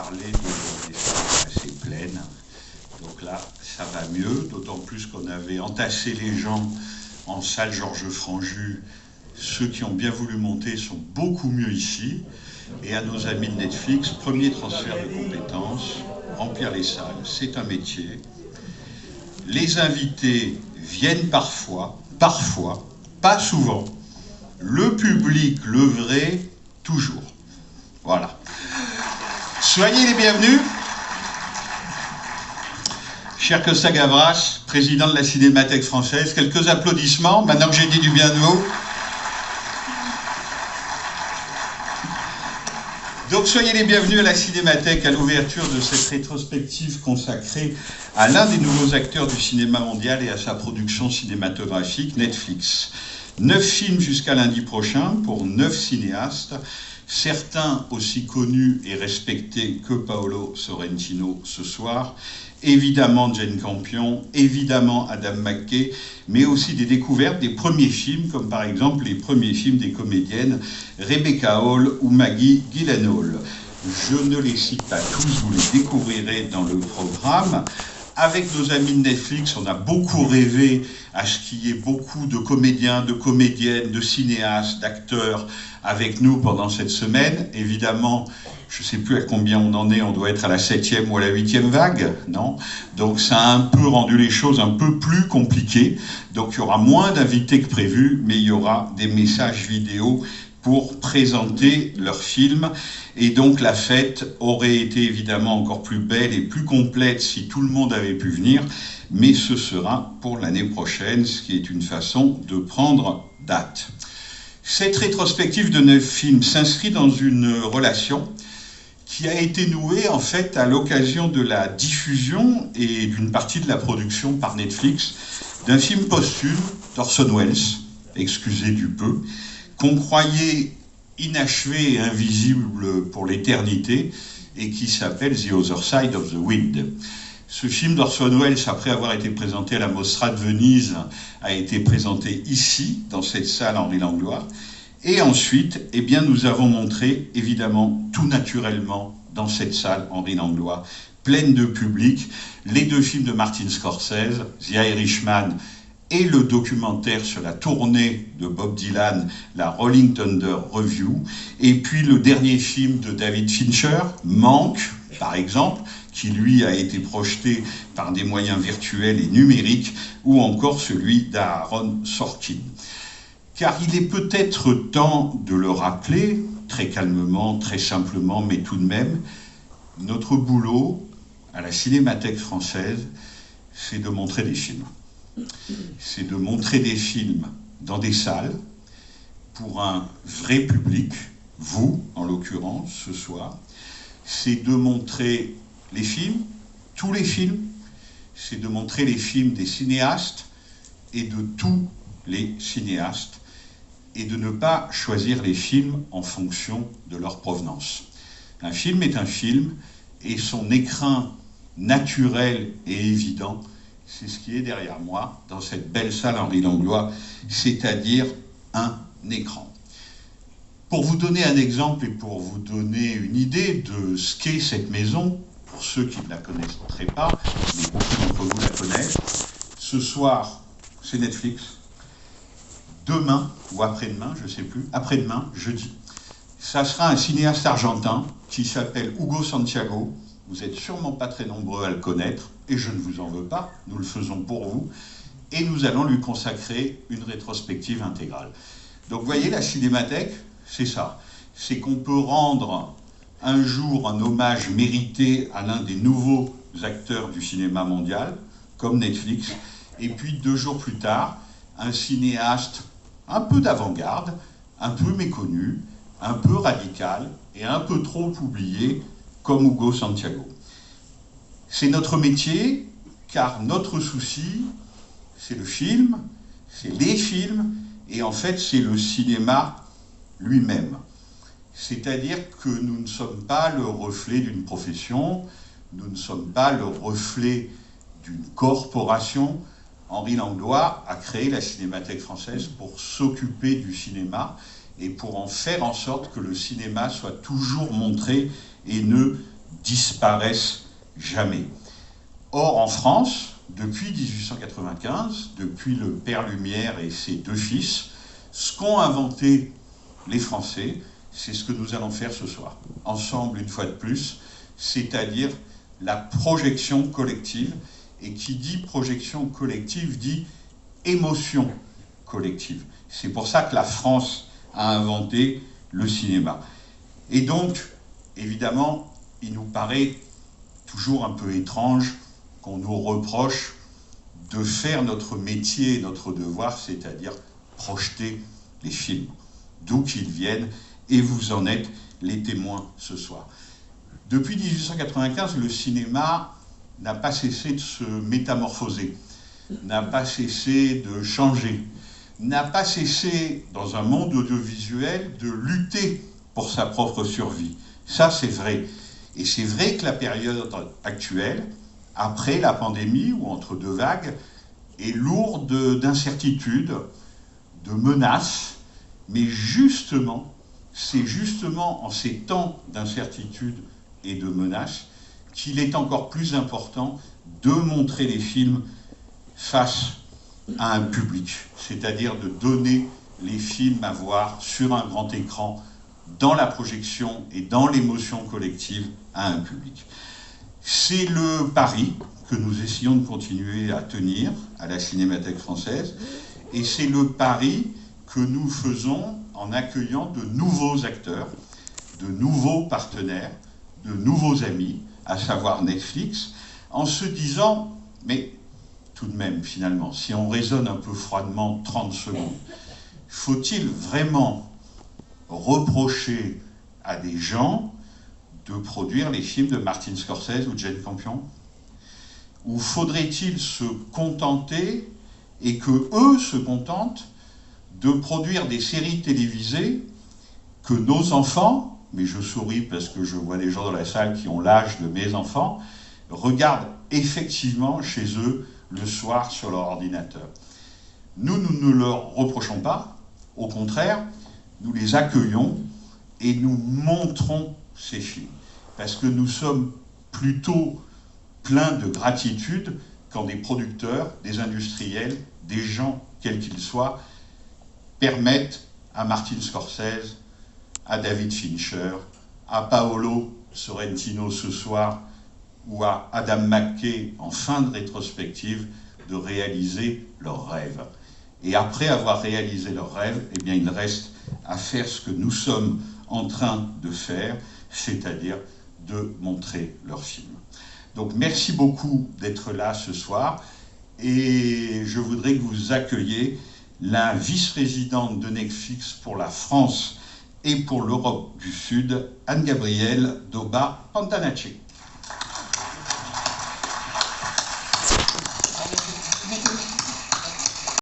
parler des salles assez pleines. Donc là, ça va mieux, d'autant plus qu'on avait entassé les gens en salle Georges Franju. Ceux qui ont bien voulu monter sont beaucoup mieux ici. Et à nos amis de Netflix, premier transfert de compétences, remplir les salles, c'est un métier. Les invités viennent parfois, pas souvent. Le public, le vrai, toujours. Voilà. Soyez les bienvenus. Cher Costa Gavras, président de la Cinémathèque française, quelques applaudissements, maintenant que j'ai dit du bien de vous. Donc soyez les bienvenus à la Cinémathèque, à l'ouverture de cette rétrospective consacrée à l'un des nouveaux acteurs du cinéma mondial et à sa production cinématographique, Netflix. 9 films jusqu'à lundi prochain pour 9 cinéastes, certains aussi connus et respectés que Paolo Sorrentino ce soir, évidemment Jane Campion, évidemment Adam McKay, mais aussi des découvertes des premiers films, comme par exemple les premiers films des comédiennes Rebecca Hall ou Maggie Gyllenhaal. Je ne les cite pas tous, vous les découvrirez dans le programme. Avec nos amis de Netflix, on a beaucoup rêvé à ce qu'il y ait beaucoup de comédiens, de comédiennes, de cinéastes, d'acteurs avec nous pendant cette semaine. Évidemment, je ne sais plus à combien on en est, on doit être à la 7e ou à la 8e vague, non? Donc ça a un peu rendu les choses un peu plus compliquées. Donc il y aura moins d'invités que prévu, mais il y aura des messages vidéo pour présenter leurs films. Et donc la fête aurait été évidemment encore plus belle et plus complète si tout le monde avait pu venir, mais ce sera pour l'année prochaine, ce qui est une façon de prendre date. Cette rétrospective de 9 films s'inscrit dans une relation qui a été nouée en fait à l'occasion de la diffusion et d'une partie de la production par Netflix d'un film posthume d'Orson Welles, excusez du peu, qu'on croyait inachevé et invisible pour l'éternité et qui s'appelle The Other Side of the Wind. Ce film d'Orson Welles, après avoir été présenté à la Mostra de Venise, a été présenté ici, dans cette salle Henri Langlois. Et ensuite, eh bien, nous avons montré, évidemment, tout naturellement, dans cette salle Henri Langlois, pleine de public, les 2 films de Martin Scorsese, The Irishman et le documentaire sur la tournée de Bob Dylan, la Rolling Thunder Review, et puis le dernier film de David Fincher, Manque, par exemple, qui lui a été projeté par des moyens virtuels et numériques, ou encore celui d'Aaron Sorkin. Car il est peut-être temps de le rappeler, très calmement, très simplement, mais tout de même, notre boulot à la Cinémathèque française, c'est de montrer des films. C'est de montrer des films dans des salles pour un vrai public, vous en l'occurrence ce soir. C'est de montrer les films, tous les films, c'est de montrer les films des cinéastes et de tous les cinéastes et de ne pas choisir les films en fonction de leur provenance. Un film est un film et son écrin naturel et évident, c'est ce qui est derrière moi, dans cette belle salle Henri Langlois, c'est-à-dire un écran. Pour vous donner un exemple et pour vous donner une idée de ce qu'est cette maison, pour ceux qui ne la connaîtraient pas, mais beaucoup d'entre vous la connaissent, ce soir, c'est Netflix. Demain, ou après-demain, je ne sais plus, après-demain, jeudi, ça sera un cinéaste argentin qui s'appelle Hugo Santiago. Vous n'êtes sûrement pas très nombreux à le connaître, et je ne vous en veux pas, nous le faisons pour vous, et nous allons lui consacrer une rétrospective intégrale. Donc vous voyez, la Cinémathèque, c'est ça. C'est qu'on peut rendre un jour un hommage mérité à l'un des nouveaux acteurs du cinéma mondial, comme Netflix, et puis 2 jours plus tard, un cinéaste un peu d'avant-garde, un peu méconnu, un peu radical, et un peu trop oublié, comme Hugo Santiago. C'est notre métier, car notre souci, c'est le film, c'est les films, et en fait c'est le cinéma lui-même. C'est-à-dire que nous ne sommes pas le reflet d'une profession, nous ne sommes pas le reflet d'une corporation. Henri Langlois a créé la Cinémathèque française pour s'occuper du cinéma et pour en faire en sorte que le cinéma soit toujours montré et ne disparaissent jamais. Or, en France, depuis 1895, depuis le père Lumière et ses deux fils, ce qu'ont inventé les Français, c'est ce que nous allons faire ce soir, ensemble une fois de plus, c'est-à-dire la projection collective. Et qui dit projection collective dit émotion collective. C'est pour ça que la France a inventé le cinéma. Et donc, évidemment, il nous paraît toujours un peu étrange qu'on nous reproche de faire notre métier et notre devoir, c'est-à-dire projeter les films, d'où qu'ils viennent, et vous en êtes les témoins ce soir. Depuis 1895, le cinéma n'a pas cessé de se métamorphoser, n'a pas cessé de changer, n'a pas cessé, dans un monde audiovisuel, de lutter pour sa propre survie. Ça, c'est vrai. Et c'est vrai que la période actuelle, après la pandémie ou entre deux vagues, est lourde d'incertitudes, de menaces, mais justement, c'est justement en ces temps d'incertitude et de menaces qu'il est encore plus important de montrer les films face à un public, c'est-à-dire de donner les films à voir sur un grand écran, dans la projection et dans l'émotion collective à un public. C'est le pari que nous essayons de continuer à tenir à la Cinémathèque française, et c'est le pari que nous faisons en accueillant de nouveaux acteurs, de nouveaux partenaires, de nouveaux amis, à savoir Netflix, en se disant, mais tout de même, finalement, si on raisonne un peu froidement 30 secondes, faut-il vraiment reprocher à des gens de produire les films de Martin Scorsese ou Jane Campion? Ou faudrait-il se contenter, et que eux se contentent, de produire des séries télévisées que nos enfants, mais je souris parce que je vois des gens dans la salle qui ont l'âge de mes enfants, regardent effectivement chez eux le soir sur leur ordinateur. Nous ne leur reprochons pas, au contraire, nous les accueillons et nous montrons ces films. Parce que nous sommes plutôt pleins de gratitude quand des producteurs, des industriels, des gens, quels qu'ils soient, permettent à Martin Scorsese, à David Fincher, à Paolo Sorrentino ce soir, ou à Adam McKay en fin de rétrospective, de réaliser leurs rêves. Et après avoir réalisé leurs rêves, eh bien, il reste à faire ce que nous sommes en train de faire, c'est-à-dire de montrer leurs films. Donc merci beaucoup d'être là ce soir, et je voudrais que vous accueilliez la vice-présidente de Netflix pour la France et pour l'Europe du Sud, Anne-Gabrielle Doba Pantanacci.